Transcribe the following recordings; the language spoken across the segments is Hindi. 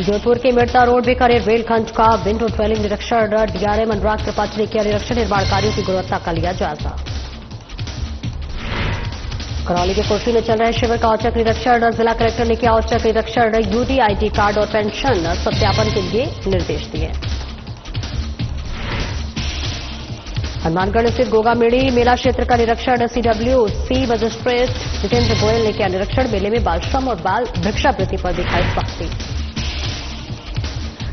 जोधपुर के मिर्ता रोड में करे रेलखंड का विंडो ड्वेलिंग निरीक्षण। डीआरएम अनुराग त्रिपाठी ने किया निरीक्षण। निर्माण कार्यों की गुणवत्ता का लिया जायजा। करौली के कुर्सी में चल रहे शिविर का औचक निरीक्षण। जिला कलेक्टर ने किया औचक निरीक्षण। यूडीआईडी कार्ड और पेंशन सत्यापन के लिए निर्देश दिए। हनुमानगढ़ स्थित गोगामेड़ी मेला क्षेत्र का निरीक्षण। सीडब्ल्यूसी मजिस्ट्रेट जितेंद्र गोयल ने किया निरीक्षण। मेले में बाल श्रम और बाल भिक्षावृत्ति पर दिखाई सख्ती।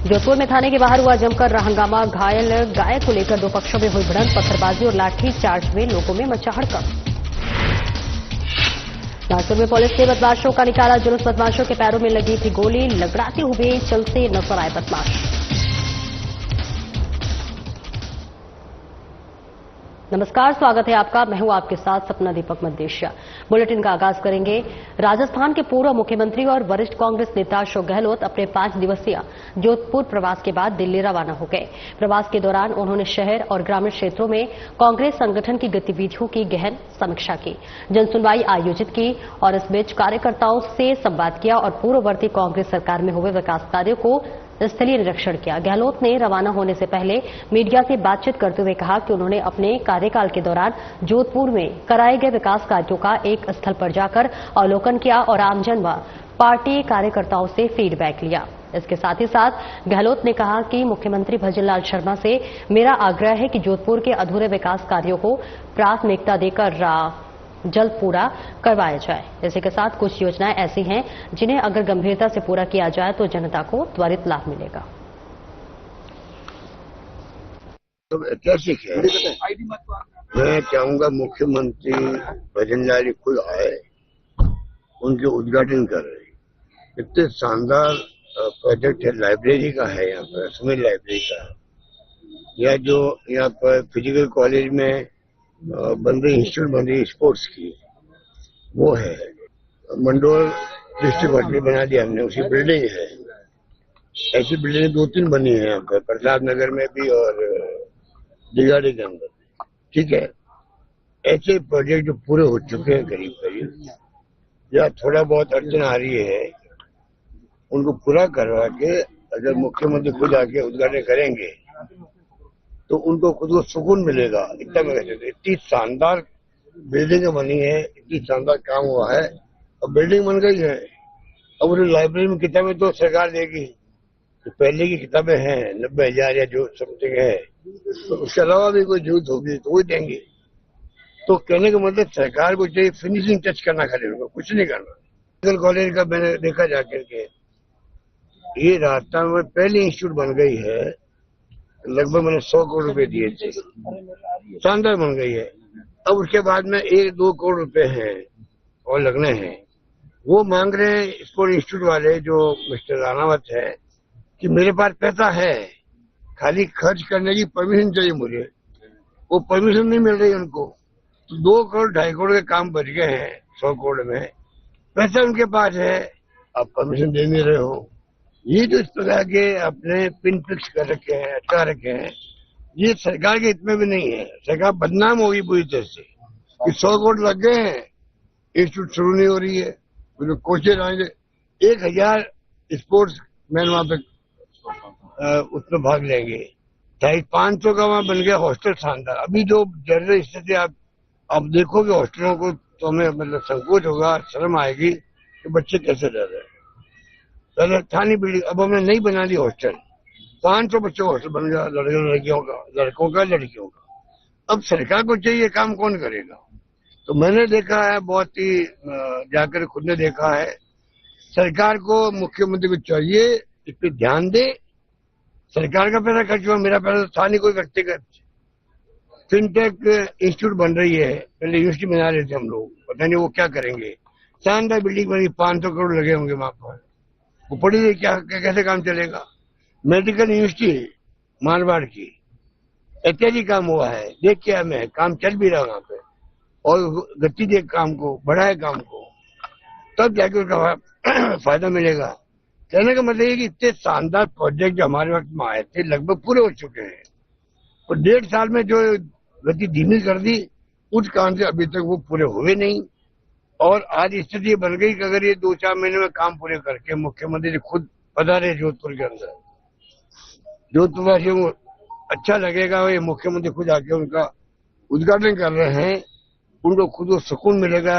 जोधपुर में थाने के बाहर हुआ जमकर हंगामा। घायल गाय को लेकर दो पक्षों में हुई भिड़ंत। पत्थरबाजी और लाठी चार्ज में लोगों में मचा हड़कंप। नागपुर में पुलिस ने बदमाशों का निकाला जुलूस। बदमाशों के पैरों में लगी थी गोली। लगड़ाते हुए चलते नजर आए बदमाश। नमस्कार, स्वागत है आपका। मैं हूं आपके साथ सपना दीपक मद्देशिया। बुलेटिन का आगाज करेंगे। राजस्थान के पूर्व मुख्यमंत्री और वरिष्ठ कांग्रेस नेता अशोक गहलोत अपने 5 दिवसीय जोधपुर प्रवास के बाद दिल्ली रवाना हो गए। प्रवास के दौरान उन्होंने शहर और ग्रामीण क्षेत्रों में कांग्रेस संगठन की गतिविधियों की गहन समीक्षा की, जनसुनवाई आयोजित की और इस बीच कार्यकर्ताओं से संवाद किया और पूर्ववर्ती कांग्रेस सरकार में हुए विकास कार्यों को स्थलीय निरीक्षण किया। गहलोत ने रवाना होने से पहले मीडिया से बातचीत करते हुए कहा कि उन्होंने अपने कार्यकाल के दौरान जोधपुर में कराए गए विकास कार्यों का एक स्थल पर जाकर अवलोकन किया और आमजन व पार्टी कार्यकर्ताओं से फीडबैक लिया। इसके साथ ही साथ गहलोत ने कहा कि मुख्यमंत्री भजनलाल शर्मा से मेरा आग्रह है कि जोधपुर के अधूरे विकास कार्यों को प्राथमिकता देकर जल्द पूरा करवाया जाए। इसी के साथ कुछ योजनाएं ऐसी हैं जिन्हें अगर गंभीरता से पूरा किया जाए तो जनता को त्वरित लाभ मिलेगा। तो ऐतिहासिक है। मैं चाहूंगा मुख्यमंत्री भजनलाल खुद आए, उनके उद्घाटन कर रहे। इतने शानदार प्रोजेक्ट है, लाइब्रेरी का है, यहाँ पर सुमित लाइब्रेरी का है, या जो यहाँ पर फिजिकल कॉलेज में बन रही इंस्टीट्यूट बन रही स्पोर्ट्स की, वो है। मंडोर डिस्ट्रिक्ट हॉस्पिटल बना दिया हमने, उसी बिल्डिंग है। ऐसी बिल्डिंग 2-3 बनी है यहाँ पर, प्रसाद नगर में भी और दिगाड़ी के अंदर। ठीक है, ऐसे प्रोजेक्ट जो पूरे हो चुके हैं करीब करीब, या थोड़ा बहुत अड़चन आ रही है, उनको पूरा करवा के अगर मुख्यमंत्री खुद आके उद्घाटन करेंगे तो उनको खुद को सुकून मिलेगा। इतना मैं कहते थे, इतनी शानदार बिल्डिंग बनी है, इतनी शानदार काम हुआ है, अब बिल्डिंग बन गई है। अब उन्हें लाइब्रेरी में किताबें तो सरकार देगी, तो पहले की किताबें हैं 90,000 या जो समथिंग है, तो उसके अलावा भी कोई जरूरत होगी तो वो देंगे। तो कहने का मतलब सरकार को चाहिए फिनिशिंग टच करना, खाली उनको कुछ नहीं करना। मेडिकल कॉलेज का मैंने देखा जाकर के, ये राजस्थान में पहली इंस्टीट्यूट बन गई है, लगभग मैंने 100 करोड़ रुपए दिए थे, शानदार बन गई है। अब उसके बाद में 1-2 करोड़ रुपए हैं और लगने हैं। वो मांग रहे हैं स्पोर्ट इंस्टीट्यूट वाले, जो मिस्टर रानावत है, कि मेरे पास पैसा है, खाली खर्च करने की परमिशन चाहिए मुझे। वो परमिशन नहीं मिल रही उनको, तो 2 करोड़ 2.5 करोड़ के काम बच गए हैं 100 करोड़ में। पैसा उनके पास है, आप परमिशन दे नहीं रहे हो। ये जो इस प्रकार के अपने पिन फिक्स कर रखे हैं, अटका रखे हैं, ये सरकार के हित में भी नहीं है। सरकार बदनाम होगी पूरी तरह से कि 100 करोड़ लग गए हैं, इंस्टीट्यूट शुरू नहीं हो रही है। तो कोशिश आएंगे 1000 स्पोर्ट्स मैन वहां पे उसमें भाग लेंगे। 500 का वहां बन गया हॉस्टल, शानदार। अभी जो जनरल स्थिति आप देखोगे हॉस्टलों को, तो हमें मतलब संकोच होगा, शर्म आएगी कि बच्चे कैसे रह रहे हैं। पहले था नहीं बिल्डिंग, अब हमने नहीं बना दी हॉस्टल। 500 बच्चों का हॉस्टल बन गया, लड़कियों का, लड़कों का, लड़कियों का। अब सरकार को चाहिए, काम कौन करेगा? तो मैंने देखा है, बहुत ही जाकर खुद ने देखा है, सरकार को, मुख्यमंत्री को चाहिए इस पे ध्यान दे। सरकार का पैसा खर्च हुआ, मेरा पैसा था नहीं कोई व्यक्तिगत। फिनटेक इंस्टीट्यूट बन रही है, पहले यूनिवर्सिटी बना रहे थे हम लोग, पता नहीं वो क्या करेंगे। शानदार बिल्डिंग बनी, 500 करोड़ लगे होंगे वहां पर, वो पड़ी रही, क्या कैसे काम चलेगा? मेडिकल यूनिवर्सिटी मारवाड़ की, ऐतिहासिक काम हुआ है, देख के हमें काम चल भी रहा वहां पे, और गति दे काम को, बढ़ाए काम को, तब जाके उसका फायदा मिलेगा। कहने का मतलब ये कि इतने शानदार प्रोजेक्ट जो हमारे वक्त में आए थे लगभग पूरे हो चुके हैं, और 1.5 साल में जो गति धीमी कर दी, उस कारण से अभी तक वो पूरे हुए नहीं। और आज स्थिति बन गई कि अगर ये 2-4 महीने में काम पूरे करके मुख्यमंत्री जी खुद पधारे जोधपुर के अंदर। जोधपुर वासियों को अच्छा लगेगा, ये मुख्यमंत्री खुद आके उनका उद्घाटन कर रहे हैं, उनको खुद को सुकून मिलेगा,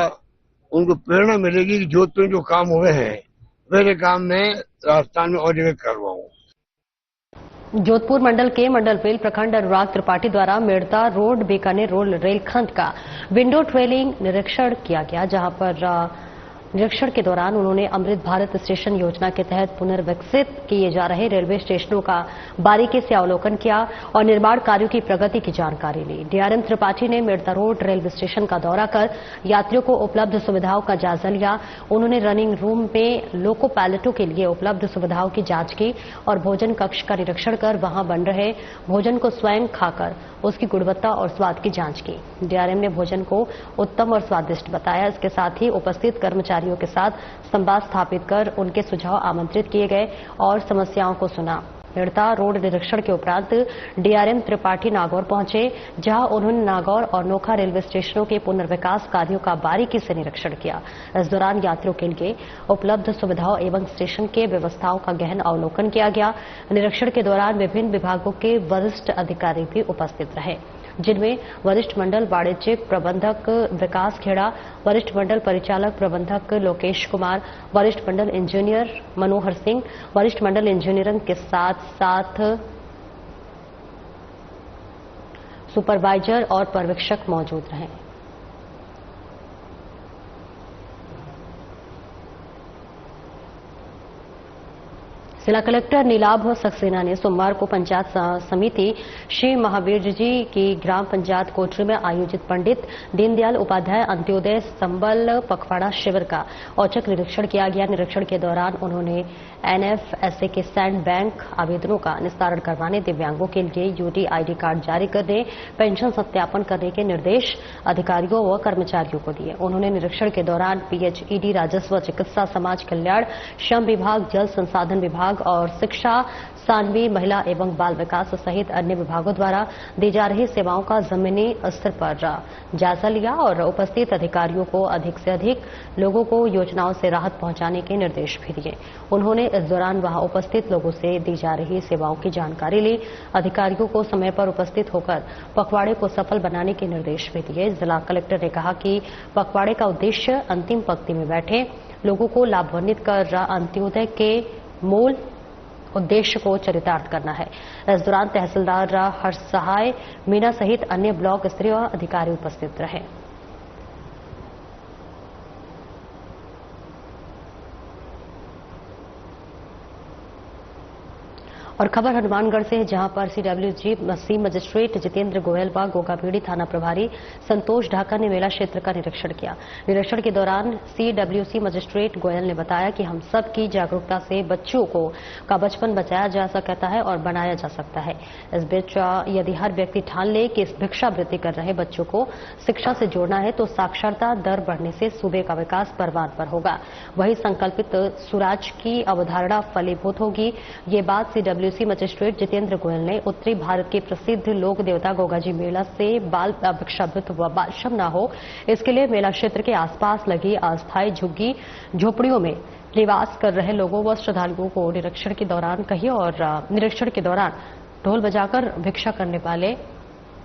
उनको प्रेरणा मिलेगी कि जोधपुर में जो काम हुए हैं मेरे काम में राजस्थान में और जगह करवाऊं। जोधपुर मंडल के मंडल रेल प्रखंड अनुराग त्रिपाठी द्वारा मेड़ता रोड बीकानेर रोड रेलखंड का विंडो ट्रेलिंग निरीक्षण किया गया, जहां पर निरीक्षण के दौरान उन्होंने अमृत भारत स्टेशन योजना के तहत पुनर्विकसित किए जा रहे रेलवे स्टेशनों का बारीकी से अवलोकन किया और निर्माण कार्यों की प्रगति की जानकारी ली। डीआरएम त्रिपाठी ने मेड़ता रोड रेलवे स्टेशन का दौरा कर यात्रियों को उपलब्ध सुविधाओं का जायजा लिया। उन्होंने रनिंग रूम में लोको पायलटों के लिए उपलब्ध सुविधाओं की जांच की और भोजन कक्ष का निरीक्षण कर वहां बन रहे भोजन को स्वयं खाकर उसकी गुणवत्ता और स्वाद की जांच की। डीआरएम ने भोजन को उत्तम और स्वादिष्ट बताया। इसके साथ ही उपस्थित कर्मचारियों के साथ संवाद स्थापित कर उनके सुझाव आमंत्रित किए गए और समस्याओं को सुना। मेड़ता रोड निरीक्षण के उपरांत डीआरएम त्रिपाठी नागौर पहुंचे, जहां उन्होंने नागौर और नोखा रेलवे स्टेशनों के पुनर्विकास कार्यों का बारीकी से निरीक्षण किया। इस दौरान यात्रियों के लिए उपलब्ध सुविधाओं एवं स्टेशन के व्यवस्थाओं का गहन अवलोकन किया गया। निरीक्षण के दौरान विभिन्न विभागों के वरिष्ठ अधिकारी भी उपस्थित रहे, जिनमें वरिष्ठ मंडल वाणिज्यिक प्रबंधक विकास खेड़ा, वरिष्ठ मंडल परिचालक प्रबंधक लोकेश कुमार, वरिष्ठ मंडल इंजीनियर मनोहर सिंह, वरिष्ठ मंडल इंजीनियरिंग के साथ साथ सुपरवाइजर और पर्यवेक्षक मौजूद रहे। जिला कलेक्टर नीलाभ सक्सेना ने सोमवार को पंचायत समिति श्री महावीर जी की ग्राम पंचायत कोटरी में आयोजित पंडित दीनदयाल उपाध्याय अंत्योदय संबल पखवाड़ा शिविर का औचक निरीक्षण किया गया। निरीक्षण के दौरान उन्होंने एनएफएसए के सैंड बैंक आवेदनों का निस्तारण करवाने, दिव्यांगों के लिए यूडीआईडी कार्ड जारी करने, पेंशन सत्यापन करने के निर्देश अधिकारियों व कर्मचारियों को दिए। उन्होंने निरीक्षण के दौरान पीएचईडी, राजस्व, चिकित्सा, समाज कल्याण, श्रम विभाग, जल संसाधन विभाग और शिक्षा, सानवी, महिला एवं बाल विकास सहित अन्य विभागों द्वारा दी जा रही सेवाओं का जमीनी स्तर पर जायजा लिया और उपस्थित अधिकारियों को अधिक से अधिक लोगों को योजनाओं से राहत पहुंचाने के निर्देश भी दिए। उन्होंने इस दौरान वहां उपस्थित लोगों से दी जा रही सेवाओं की जानकारी ली। अधिकारियों को समय पर उपस्थित होकर पखवाड़े को सफल बनाने के निर्देश भी दिए। जिला कलेक्टर ने कहा कि पखवाड़े का उद्देश्य अंतिम पंक्ति में बैठे लोगों को लाभान्वित कर अंत्योदय के मूल उद्देश्य को चरितार्थ करना है। इस दौरान तहसीलदार हर्ष सहाय, मीना सहित अन्य ब्लॉक स्तरीय अधिकारी उपस्थित रहे। और खबर हनुमानगढ़ से है, जहां पर सीडब्ल्यूसी मजिस्ट्रेट जितेंद्र गोयल व गोगाबीड़ी थाना प्रभारी संतोष ढाका ने मेला क्षेत्र का निरीक्षण किया। निरीक्षण के दौरान सीडब्ल्यूसी मजिस्ट्रेट गोयल ने बताया कि हम सब की जागरूकता से बच्चों का बचपन बचाया जा सकता है और बनाया जा सकता है। इस बीच यदि हर व्यक्ति ठान ले कि इस भिक्षावृत्ति कर रहे बच्चों को शिक्षा से जोड़ना है तो साक्षरता दर बढ़ने से सूबे का विकास परवान पर होगा। वही संकल्पित सुराज की अवधारणा फलीभूत होगी। ये बात सीडब्ल्यूसी मजिस्ट्रेट जितेंद्र गोयल ने उत्तरी भारत के प्रसिद्ध लोक देवता गोगाजी मेला से बाल भिक्षावृत्ति व बालश्रम न हो, इसके लिए मेला क्षेत्र के आसपास लगी अस्थायी झुग्गी झोपड़ियों में निवास कर रहे लोगों व श्रद्धालुओं को निरीक्षण के दौरान ढोल बजाकर भिक्षा करने वाले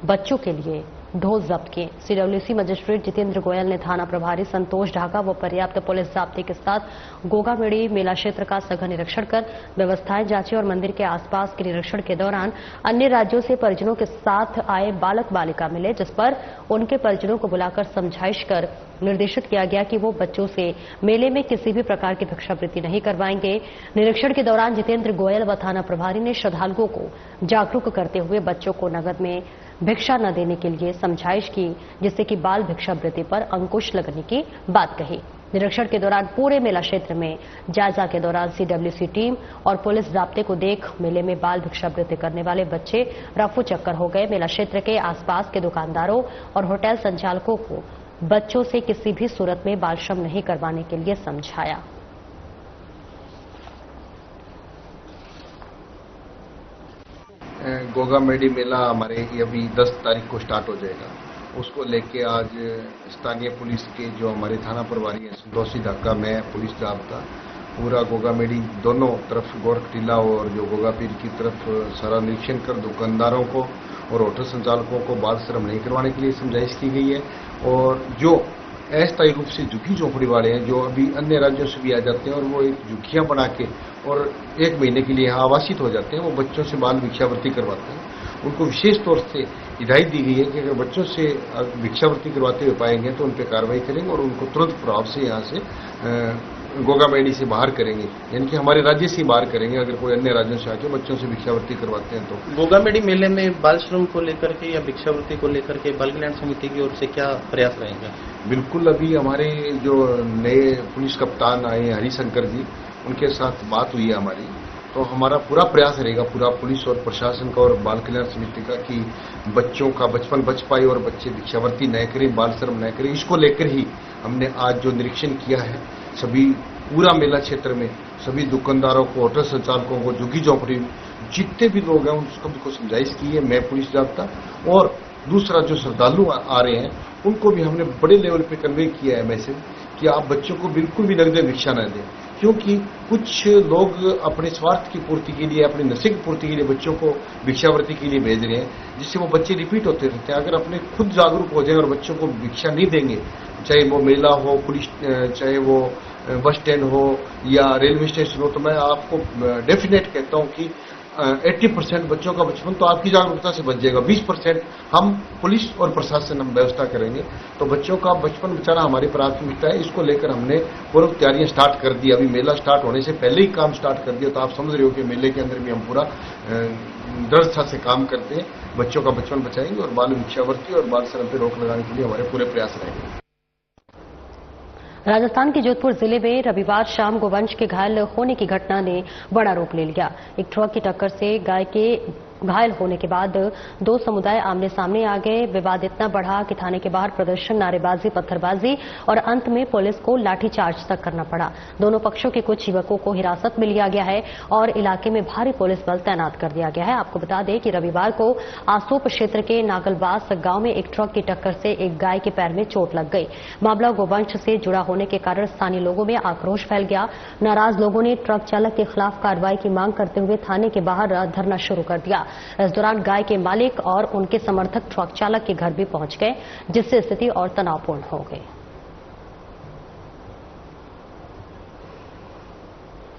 बच्चों के लिए ढोल जब्त किए। सीडब्ल्यूसी मजिस्ट्रेट जितेंद्र गोयल ने थाना प्रभारी संतोष ढाका व पर्याप्त पुलिस जाब्ते के साथ गोगामेड़ी मेला क्षेत्र का सघन निरीक्षण कर व्यवस्थाएं जांची और मंदिर के आसपास के निरीक्षण के दौरान अन्य राज्यों से परिजनों के साथ आए बालक बालिका मिले, जिस पर उनके परिजनों को बुलाकर समझाइश कर निर्देशित किया गया कि वो बच्चों से मेले में किसी भी प्रकार की भिक्षावृत्ति नहीं करवाएंगे। निरीक्षण के दौरान जितेंद्र गोयल व थाना प्रभारी ने श्रद्धालुओं को जागरूक करते हुए बच्चों को नकद में भिक्षा न देने के लिए समझाइश की, जिससे कि बाल भिक्षावृत्ति पर अंकुश लगने की बात कही। निरीक्षण के दौरान पूरे मेला क्षेत्र में जायजा के दौरान सीडब्ल्यूसी टीम और पुलिस जाब्ते को देख मेले में बाल भिक्षावृत्ति करने वाले बच्चे रफू चक्कर हो गए। मेला क्षेत्र के आसपास के दुकानदारों और होटल संचालकों को बच्चों से किसी भी सूरत में बाल श्रम नहीं करवाने के लिए समझाया। गोगामेड़ी मेला हमारे अभी 10 तारीख को स्टार्ट हो जाएगा। उसको लेके आज स्थानीय पुलिस के जो हमारे थाना प्रभारी हैं संतोष ढाका में पुलिस जाब्ता पूरा गोगामेडी दोनों तरफ गोरख टीला और जो गोगापीर की तरफ सारा निरीक्षण कर दुकानदारों को और होटल संचालकों को बाल श्रम नहीं करवाने के लिए समझाइश की गई है। और जो अस्थायी रूप से झुग्गी झोंपड़ी वाले हैं, जो अभी अन्य राज्यों से भी आ जाते हैं और वो एक झुग्गियां बना के और 1 महीने के लिए यहाँ आवासित हो जाते हैं, वो बच्चों से बाल भिक्षावृत्ति करवाते हैं। उनको विशेष तौर से हिदायत दी गई है कि अगर बच्चों से भिक्षावृत्ति करवाते हुए पाएंगे तो उन पर कार्रवाई करेंगे और उनको तुरंत प्रभाव से यहाँ से गोगामेडी से बाहर करेंगे, यानी कि हमारे राज्य से बाहर करेंगे अगर कोई अन्य राज्यों से आके बच्चों से भिक्षावृत्ति करवाते हैं तो। गोगामेडी मेले में बाल श्रम को लेकर के या भिक्षावृत्ति को लेकर के बाल कल्याण समिति की ओर से क्या प्रयास रहेंगे? बिल्कुल, अभी हमारे जो नए पुलिस कप्तान आए हैं हरिशंकर जी, उनके साथ बात हुई है हमारी, तो हमारा पूरा प्रयास रहेगा, पूरा पुलिस और प्रशासन का और बाल कल्याण समिति का, कि बच्चों का बचपन बच पाए और बच्चे भिक्षावृत्ति न करें, बाल श्रम न करें। इसको लेकर ही हमने आज जो निरीक्षण किया है सभी पूरा मेला क्षेत्र में सभी दुकानदारों को, होटल संचालकों को, झुग्गी झोंपड़ी जितने भी लोग हैं उनको समझाइश की है। मैं पुलिस जाब्ता और दूसरा जो श्रद्धालु आ रहे हैं उनको भी हमने बड़े लेवल पे कन्वे किया है मैसेज कि आप बच्चों को बिल्कुल भी नगद भिक्षा न दें, क्योंकि कुछ लोग अपने स्वार्थ की पूर्ति के लिए, अपनी नशे की पूर्ति के लिए बच्चों को भिक्षावृत्ति के लिए भेज रहे हैं, जिससे वो बच्चे रिपीट होते रहते हैं। अगर अपने खुद जागरूक हो जाए और बच्चों को भिक्षा नहीं देंगे, चाहे वो मेला हो, पुलिस, चाहे वो बस स्टैंड हो या रेलवे स्टेशन हो, तो मैं आपको डेफिनेट कहता हूं कि 80% बच्चों का बचपन तो आपकी जागरूकता से बच जाएगा। 20% हम पुलिस और प्रशासन हम व्यवस्था करेंगे। तो बच्चों का बचपन बचाना हमारी प्राथमिकता है। इसको लेकर हमने पूर्व तैयारियां स्टार्ट कर दी। अभी मेला स्टार्ट होने से पहले ही काम स्टार्ट कर दिया, तो आप समझ रहे हो कि मेले के अंदर भी हम पूरा दृढ़ता से काम करते हैं। बच्चों का बचपन बचाएंगे और बाल भिक्षावृत्ति और बाल श्रम पर रोक लगाने के लिए हमारे पूरे प्रयास रहेंगे। राजस्थान के जोधपुर जिले में रविवार शाम गोवंश के घायल होने की घटना ने बड़ा रूप ले लिया। एक ट्रक की टक्कर से गाय के घायल होने के बाद दो समुदाय आमने सामने आ गए। विवाद इतना बढ़ा कि थाने के बाहर प्रदर्शन, नारेबाजी, पत्थरबाजी और अंत में पुलिस को लाठीचार्ज तक करना पड़ा। दोनों पक्षों के कुछ युवकों को हिरासत में लिया गया है और इलाके में भारी पुलिस बल तैनात कर दिया गया है। आपको बता दें कि रविवार को आसोप क्षेत्र के नागलवास गांव में एक ट्रक की टक्कर से एक गाय के पैर में चोट लग गई। मामला गोवंश से जुड़ा होने के कारण स्थानीय लोगों में आक्रोश फैल गया। नाराज लोगों ने ट्रक चालक के खिलाफ कार्रवाई की मांग करते हुए थाने के बाहर धरना शुरू कर दिया। इस दौरान गाय के मालिक और उनके समर्थक ट्रक चालक के घर भी पहुंच गए, जिससे स्थिति और तनावपूर्ण हो गई।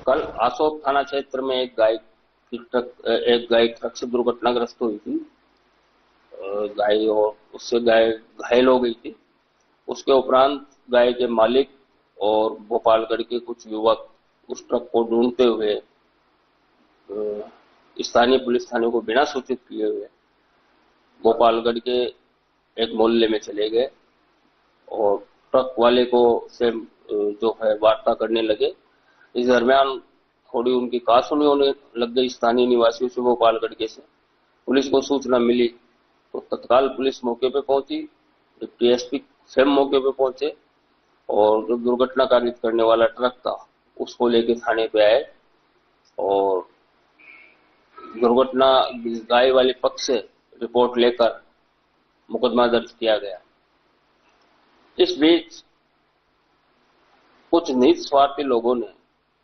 कल आसोप थाना क्षेत्र में एक गाय ट्रक से दुर्घटनाग्रस्त हुई थी। गाय और उससे गाय घायल हो गई थी। उसके उपरांत गाय के मालिक और भोपालगढ़ के कुछ युवक उस ट्रक को ढूंढते हुए स्थानीय पुलिस थाने को बिना सूचित किए हुए भोपालगढ़ के एक मोहल्ले में चले गए और ट्रक वाले को से जो है वार्ता करने लगे। इस दरमियान थोड़ी उनकी कहासुनी होने लग गई स्थानीय निवासियों से, भोपालगढ़ के से। पुलिस को सूचना मिली तो तत्काल पुलिस मौके पे पहुंची। डिप्टी एसपी स्वयं मौके पे पहुंचे और जो दुर्घटना कारित करने वाला ट्रक था उसको लेके थाने पे आए और दुर्घटना गाय वाले पक्ष से रिपोर्ट लेकर मुकदमा दर्ज किया गया। इस बीच कुछ निहित स्वार्थी लोगों ने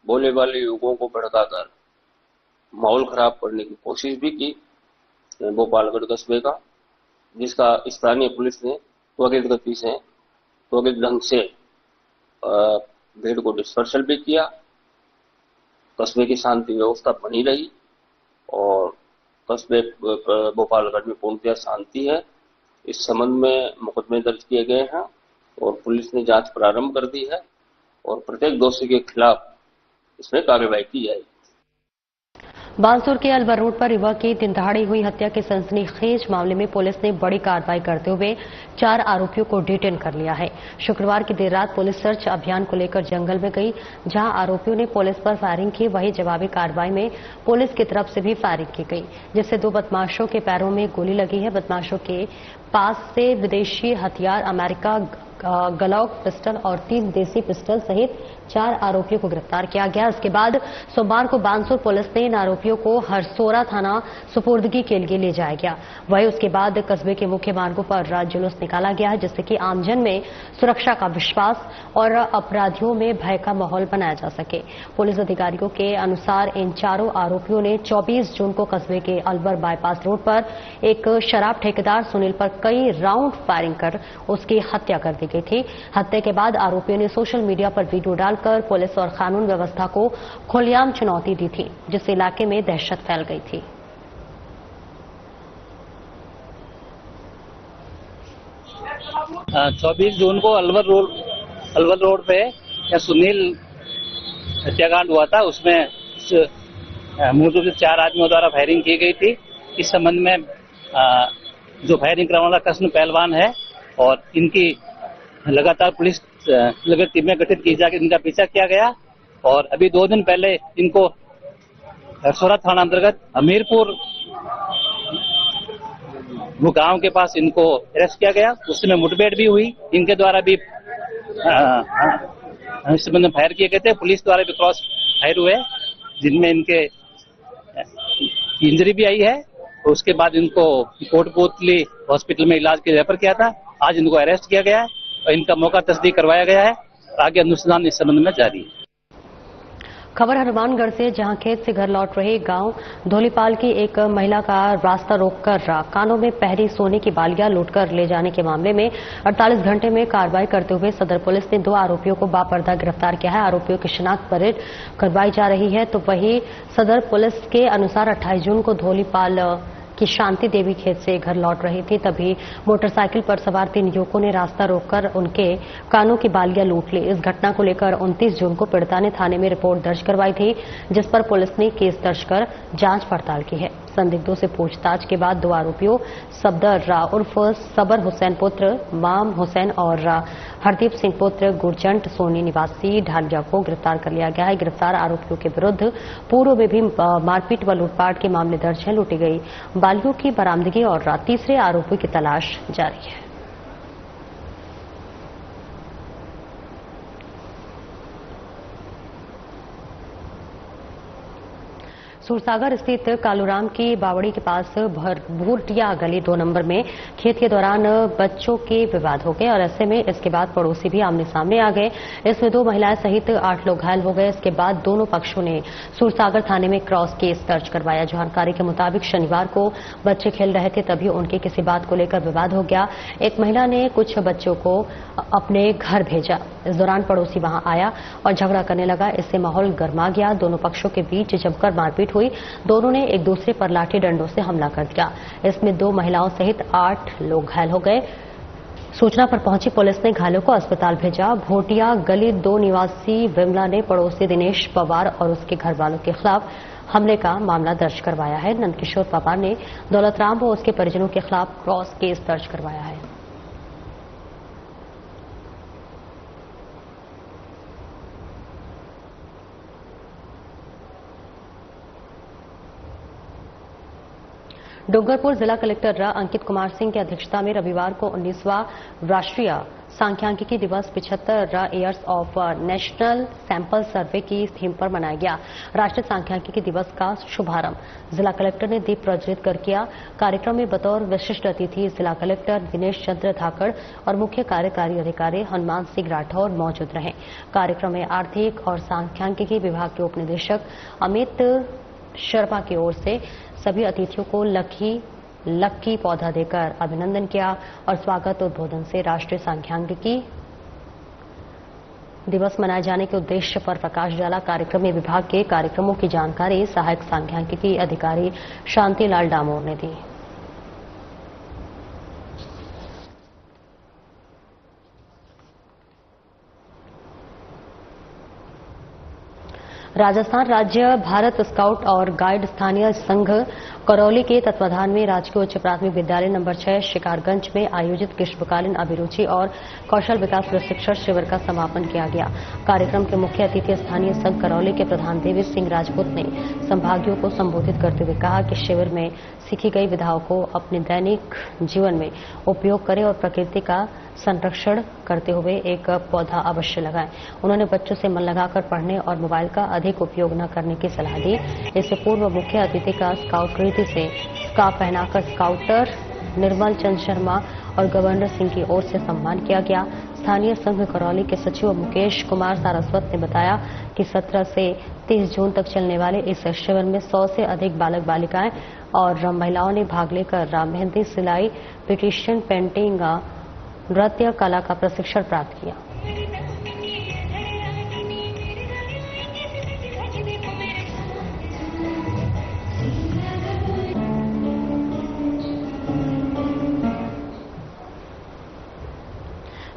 बोले वाले युवकों को भड़काकर माहौल खराब करने की कोशिश भी की भोपालगढ़ कस्बे का, जिसका स्थानीय पुलिस ने त्वरित गति से, त्वरित ढंग से भीड़ को डिस्पर्सल भी किया। कस्बे की शांति व्यवस्था बनी रही और कस्बे भोपालगढ़ में पूर्णतः शांति है। इस संबंध में मुकदमे दर्ज किए गए हैं और पुलिस ने जांच प्रारंभ कर दी है और प्रत्येक दोषी के खिलाफ इसमें कार्रवाई की जाएगी। बानसूर के अलवर रोड पर युवक की दिन दहाड़े हुई हत्या के सनसनीखेज मामले में पुलिस ने बड़ी कार्रवाई करते हुए 4 आरोपियों को डिटेन कर लिया है। शुक्रवार की देर रात पुलिस सर्च अभियान को लेकर जंगल में गई, जहां आरोपियों ने पुलिस पर फायरिंग की। वहीं जवाबी कार्रवाई में पुलिस की तरफ से भी फायरिंग की गई, जिससे 2 बदमाशों के पैरों में गोली लगी है। बदमाशों के पास से विदेशी हथियार, अमेरिका गलौक पिस्टल और 3 देसी पिस्टल सहित 4 आरोपियों को गिरफ्तार किया गया। इसके बाद सोमवार को बानसूर पुलिस ने इन आरोपियों को हरसोरा थाना सुपुर्दगी के लिए ले जाया गया। वहीं उसके बाद कस्बे के मुख्य मार्गों पर जुलूस निकाला गया है, जिससे कि आमजन में सुरक्षा का विश्वास और अपराधियों में भय का माहौल बनाया जा सके। पुलिस अधिकारियों के अनुसार इन चारों आरोपियों ने 24 जून को कस्बे के अलवर बाईपास रोड पर एक शराब ठेकेदार सुनील पर कई राउंड फायरिंग कर उसकी हत्या कर दी गई थी। हत्या के बाद आरोपियों ने सोशल मीडिया पर वीडियो डालकर पुलिस और कानून व्यवस्था को खुलेआम चुनौती दी थी, जिससे इलाके में दहशत फैल गई थी। हाँ, 24 जून को अलवर रोड पे सुनील हत्याकांड हुआ था। उसमें मूल रूप से 4 आदमियों द्वारा फायरिंग की गई थी। इस संबंध में जो फायरिंग करने वाला कृष्ण पहलवान है और इनकी लगातार पुलिस टीमें गठित की जाकर इनका पीछा किया गया और अभी 2 दिन पहले इनको हरसोरा थाना अंतर्गत हमीरपुर वो गांव के पास इनको अरेस्ट किया गया। उस समय मुठभेड़ भी हुई। इनके द्वारा भी इस संबंध में फायर किए गए थे। पुलिस द्वारा भी क्रॉस फायर हुए, जिनमें इनके इंजरी भी आई है। उसके बाद इनको कोटपुतली हॉस्पिटल में इलाज के लिए रेफर किया था। आज इनको अरेस्ट किया गया है और इनका मौका तस्दीक करवाया गया है। आगे अनुसंधान इस संबंध में जारी है। खबर हनुमानगढ़ से, जहां खेत से घर लौट रहे गांव धोलीपाल की एक महिला का रास्ता रोककर कानों में पहरी सोने की बालियां लूटकर ले जाने के मामले में 48 घंटे में कार्रवाई करते हुए सदर पुलिस ने 2 आरोपियों को बापर्दा गिरफ्तार किया है। आरोपियों की शिनाख्त परेड करवाई जा रही है। तो वहीं सदर पुलिस के अनुसार 28 जून को धोलीपाल की शांति देवी खेत से घर लौट रही थी, तभी मोटरसाइकिल पर सवार 3 युवकों ने रास्ता रोककर उनके कानों की बालियां लूट ली। इस घटना को लेकर 29 जून को पीड़िता ने थाने में रिपोर्ट दर्ज करवाई थी, जिस पर पुलिस ने केस दर्ज कर जांच पड़ताल की है। संदिग्धों से पूछताछ के बाद 2 आरोपियों सफदर उर्फ सबर हुसैन पुत्र माम हुसैन और हरदीप सिंह पुत्र गुरजंट सोनी निवासी ढालिया को गिरफ्तार कर लिया गया है। गिरफ्तार आरोपियों के विरुद्ध पूर्व में भी मारपीट व लूटपाट के मामले दर्ज हैं। लूटी गई बालियों की बरामदगी और तीसरे आरोपी की तलाश जारी है। सूरसागर स्थित कालूराम की बावड़ी के पास भूरटिया गली 2 नंबर में खेत के दौरान बच्चों के विवाद हो गए और ऐसे में इसके बाद पड़ोसी भी आमने सामने आ गए। इसमें 2 महिलाएं सहित 8 लोग घायल हो गए। इसके बाद दोनों पक्षों ने सूरसागर थाने में क्रॉस केस दर्ज करवाया। जानकारी के मुताबिक शनिवार को बच्चे खेल रहे थे, तभी उनके किसी बात को लेकर विवाद हो गया। एक महिला ने कुछ बच्चों को अपने घर भेजा। इस दौरान पड़ोसी वहां आया और झगड़ा करने लगा। इससे माहौल गर्मा गया। दोनों पक्षों के बीच जमकर मारपीट हुई। दोनों ने एक दूसरे पर लाठी डंडों से हमला कर दिया। इसमें 2 महिलाओं सहित 8 लोग घायल हो गए। सूचना पर पहुंची पुलिस ने घायलों को अस्पताल भेजा। भोटिया गली 2 निवासी विमला ने पड़ोसी दिनेश पवार और उसके घर वालों के खिलाफ हमले का मामला दर्ज करवाया है। नंदकिशोर पवार ने दौलतराम व उसके परिजनों के खिलाफ क्रॉस केस दर्ज करवाया है। डूंगरपुर जिला कलेक्टर अंकित कुमार सिंह की अध्यक्षता में रविवार को 19वां राष्ट्रीय सांख्यिकी दिवस 75 years of national sample survey की थीम पर मनाया गया। राष्ट्रीय सांख्यिकी दिवस का शुभारंभ जिला कलेक्टर ने दीप प्रज्वलित कर किया। कार्यक्रम में बतौर विशिष्ट अतिथि जिला कलेक्टर दिनेश चंद्र धाकड़ और मुख्य कार्यकारी अधिकारी हनुमान सिंह राठौर मौजूद रहे। कार्यक्रम में आर्थिक और सांख्यिकी विभाग के उप निदेशक अमित शर्मा की ओर से सभी अतिथियों को लक्की पौधा देकर अभिनंदन किया और स्वागत उद्बोधन से राष्ट्रीय सांख्यिकी दिवस मनाए जाने के उद्देश्य पर प्रकाश डाला। कार्यक्रम में विभाग के कार्यक्रमों की जानकारी सहायक सांख्यिकी अधिकारी शांतिलाल डामोर ने दी। राजस्थान राज्य भारत स्काउट और गाइड स्थानीय संघ करौली के तत्वाधान में राजकीय उच्च प्राथमिक विद्यालय नंबर 6 शिकारगंज में आयोजित ग्रीष्मकालीन अभिरुचि और कौशल विकास प्रशिक्षण शिविर का समापन किया गया। कार्यक्रम के मुख्य अतिथि स्थानीय संघ करौली के प्रधान देवी सिंह राजपूत ने संभागियों को संबोधित करते हुए कहा कि शिविर में सीखी गई विधाओं को अपने दैनिक जीवन में उपयोग करें और प्रकृति का संरक्षण करते हुए एक पौधा अवश्य लगाएं। उन्होंने बच्चों से मन लगाकर पढ़ने और मोबाइल का अधिक उपयोग न करने की सलाह दी। इससे पूर्व मुख्य अतिथि का स्काउट रीति से स्कार्फ पहनाकर स्काउटर निर्मल चंद शर्मा और गवर्नर सिंह की ओर से सम्मान किया गया। स्थानीय संघ करौली के सचिव मुकेश कुमार सारस्वत ने बताया कि 17 से 30 जून तक चलने वाले इस शिविर में 100 से अधिक बालक बालिकाएं और महिलाओं ने भाग लेकर मेहंदी, सिलाई, पिटीशन, पेंटिंग, नृत्य कला का प्रशिक्षण प्राप्त किया।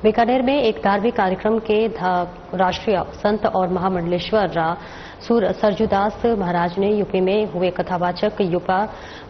बीकानेर में एक धार्मिक कार्यक्रम के राष्ट्रीय संत और महामंडलेश्वर सरजूदास महाराज ने यूपी में हुए कथावाचक युवा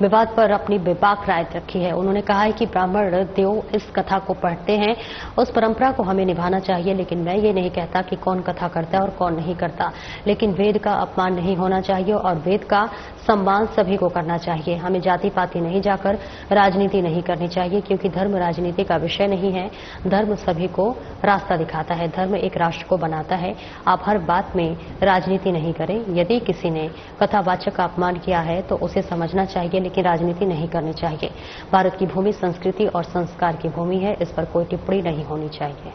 विवाद पर अपनी बेबाक राय रखी है। उन्होंने कहा है कि ब्राह्मण देव इस कथा को पढ़ते हैं, उस परंपरा को हमें निभाना चाहिए, लेकिन मैं ये नहीं कहता कि कौन कथा करता है और कौन नहीं करता। लेकिन वेद का अपमान नहीं होना चाहिए और वेद का सम्मान सभी को करना चाहिए। हमें जाति पाति नहीं जाकर राजनीति नहीं करनी चाहिए, क्योंकि धर्म राजनीति का विषय नहीं है। धर्म सभी को रास्ता दिखाता है, धर्म एक राष्ट्र को बनाता है। आप हर बात में राजनीति नहीं करें। यदि किसी ने कथावाचक का अपमान किया है तो उसे समझना चाहिए, लेकिन राजनीति नहीं करनी चाहिए। भारत की भूमि संस्कृति और संस्कार की भूमि है, इस पर कोई टिप्पणी नहीं होनी चाहिए।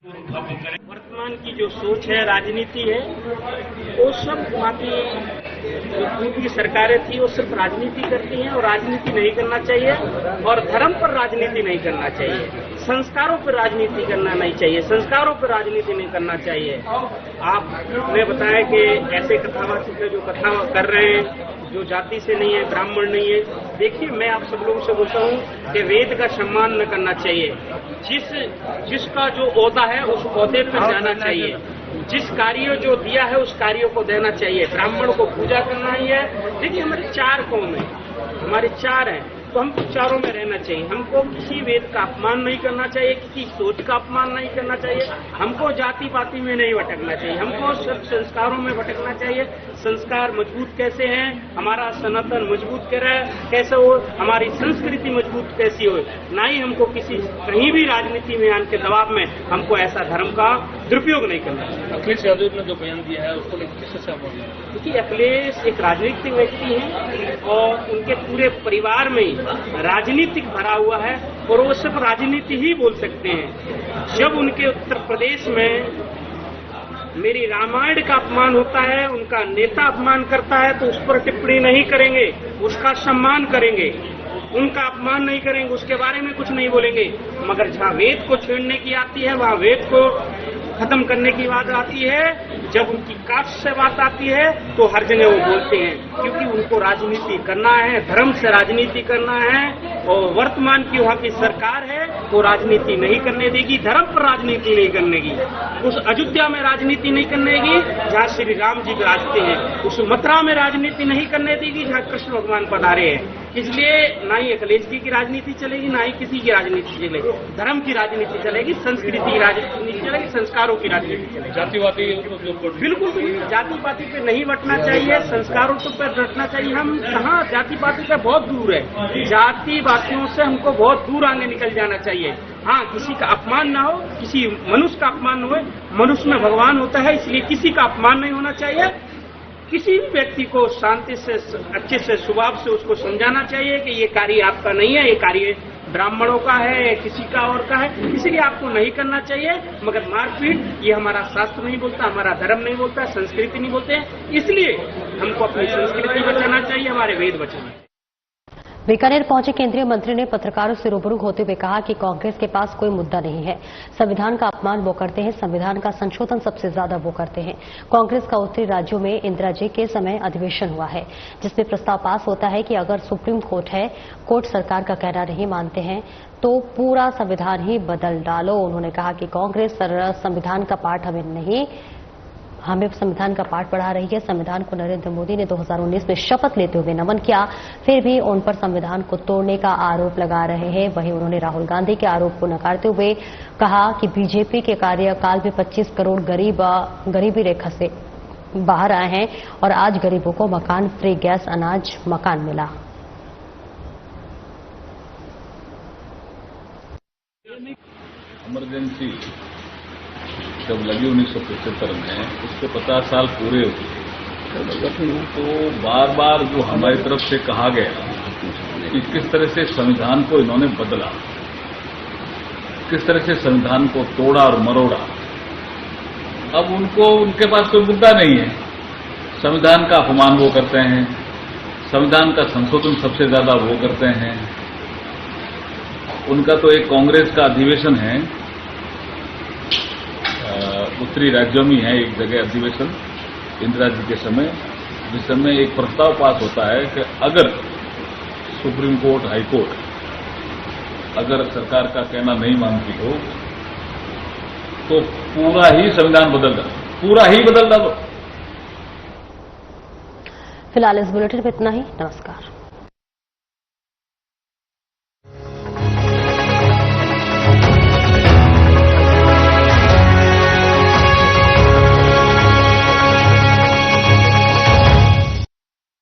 वर्तमान की जो सोच है, राजनीति है, वो सब बाकी जो पूर्व की सरकारें थी वो सिर्फ राजनीति करती हैं और राजनीति नहीं करना चाहिए और धर्म पर राजनीति नहीं करना चाहिए, संस्कारों पर राजनीति करना नहीं चाहिए, संस्कारों पर राजनीति नहीं करना चाहिए। आपने बताया कि ऐसे कथावाचक जो कथा कर रहे हैं जो जाति से नहीं है, ब्राह्मण नहीं है। देखिए, मैं आप सब लोगों से बोलता हूँ कि वेद का सम्मान न करना चाहिए। जिसका जो ओहदा है उस ओहदे पर जाना चाहिए। जिस कार्य जो दिया है उस कार्य को देना चाहिए। ब्राह्मण को पूजा करना ही है। देखिए, हमारे 4 कौम है, हमारे 4 हैं, तो हमको चारों में रहना चाहिए। हमको किसी वेद का अपमान नहीं करना चाहिए, किसी सोच का अपमान नहीं करना चाहिए। हमको जाति पाति में नहीं भटकना चाहिए, हमको सब संस्कारों में भटकना चाहिए। संस्कार मजबूत कैसे हैं, हमारा सनातन मजबूत कैसे हो, हमारी संस्कृति मजबूत कैसी हो। ना ही हमको किसी कहीं भी राजनीति में आने के दबाव में हमको ऐसा धर्म का दुरुपयोग नहीं करना चाहिए। अखिलेश यादव ने जो बयान दिया है उसको किससे सहमत है? क्योंकि अखिलेश एक राजनीतिक व्यक्ति हैं और उनके पूरे परिवार में राजनीतिक भरा हुआ है और वो सिर्फ राजनीति ही बोल सकते हैं। जब उनके उत्तर प्रदेश में मेरी रामायण का अपमान होता है, उनका नेता अपमान करता है, तो उस पर टिप्पणी नहीं करेंगे, उसका सम्मान करेंगे। उनका अपमान नहीं करेंगे, उसके बारे में कुछ नहीं बोलेंगे। मगर जहाँ वेद को छेड़ने की आती है, वहाँ वेद को खत्म करने की बात आती है, जब उनकी कास्ट से बात आती है तो हर जगह वो बोलते हैं, क्योंकि उनको राजनीति करना है, धर्म से राजनीति करना है। और वर्तमान की वहाँ की सरकार है वो राजनीति नहीं करने देगी, धर्म पर राजनीति नहीं करने देगी। उस अयोध्या में राजनीति नहीं करने देगी जहाँ श्री राम जी विराजते हैं, उस मथुरा में राजनीति नहीं करने देगी जहाँ कृष्ण भगवान पधारे हैं। इसलिए ना ही अखिलेश जी की राजनीति चलेगी, ना ही किसी की राजनीति चलेगी। धर्म की राजनीति चलेगी, संस्कृति की राजनीति चलेगी, संस्कारों की राजनीति चलेगी। जातिवादी बिल्कुल जाति पाति पे नहीं बटना चाहिए, संस्कारों पर बटना चाहिए। हम कहाँ जाति पाति पे बहुत दूर है, जाति वासियों से हमको बहुत दूर आगे निकल जाना चाहिए। हाँ, किसी का अपमान ना हो, किसी मनुष्य का अपमान न हो। मनुष्य में भगवान होता है, इसलिए किसी का अपमान नहीं होना चाहिए। किसी भी व्यक्ति को शांति से, अच्छे से, स्वभाव से उसको समझाना चाहिए कि ये कार्य आपका नहीं है, ये कार्य ब्राह्मणों का है, किसी का और का है, इसलिए आपको नहीं करना चाहिए। मगर मारपीट ये हमारा शास्त्र नहीं बोलता, हमारा धर्म नहीं बोलता, संस्कृति नहीं बोलते हैं। इसलिए हमको अपनी संस्कृति बचाना चाहिए, हमारे वेद बचाना चाहिए। बीकानेर पहुंचे केंद्रीय मंत्री ने पत्रकारों से रूबरू होते हुए कहा कि कांग्रेस के पास कोई मुद्दा नहीं है। संविधान का अपमान वो करते हैं, संविधान का संशोधन सबसे ज्यादा वो करते हैं। कांग्रेस का उत्तरी राज्यों में इंदिरा जी के समय अधिवेशन हुआ है, जिसमें प्रस्ताव पास होता है कि अगर सुप्रीम कोर्ट है, कोर्ट सरकार का कहना नहीं मानते हैं तो पूरा संविधान ही बदल डालो। उन्होंने कहा कि कांग्रेस संविधान का पाठ हमें नहीं हमें संविधान का पाठ पढ़ा रही है। संविधान को नरेंद्र मोदी ने 2019 में शपथ लेते हुए नमन किया, फिर भी उन पर संविधान को तोड़ने का आरोप लगा रहे हैं। वहीं उन्होंने राहुल गांधी के आरोप को नकारते हुए कहा कि बीजेपी के कार्यकाल में 25 करोड़ गरीबी रेखा से बाहर आए हैं और आज गरीबों को मकान, फ्री गैस, अनाज, मकान मिला। इमरजेंसी जब लगी 1975 में, उसके 50 साल पूरे हो गए, तो बार बार जो हमारी तरफ से कहा गया कि किस तरह से संविधान को इन्होंने बदला, किस तरह से संविधान को तोड़ा और मरोड़ा, अब उनके पास कोई मुद्दा नहीं है। संविधान का अपमान वो करते हैं, संविधान का संशोधन सबसे ज्यादा वो करते हैं। उनका तो एक कांग्रेस का अधिवेशन है, उत्तरी राज्यों में है एक जगह अधिवेशन इंदिरा जी के समय, जिस समय एक प्रस्ताव पास होता है कि अगर सुप्रीम कोर्ट, हाई कोर्ट अगर सरकार का कहना नहीं मानती हो तो पूरा ही संविधान बदल दो, पूरा ही बदल दो। फिलहाल इस बुलेटिन में इतना ही। नमस्कार।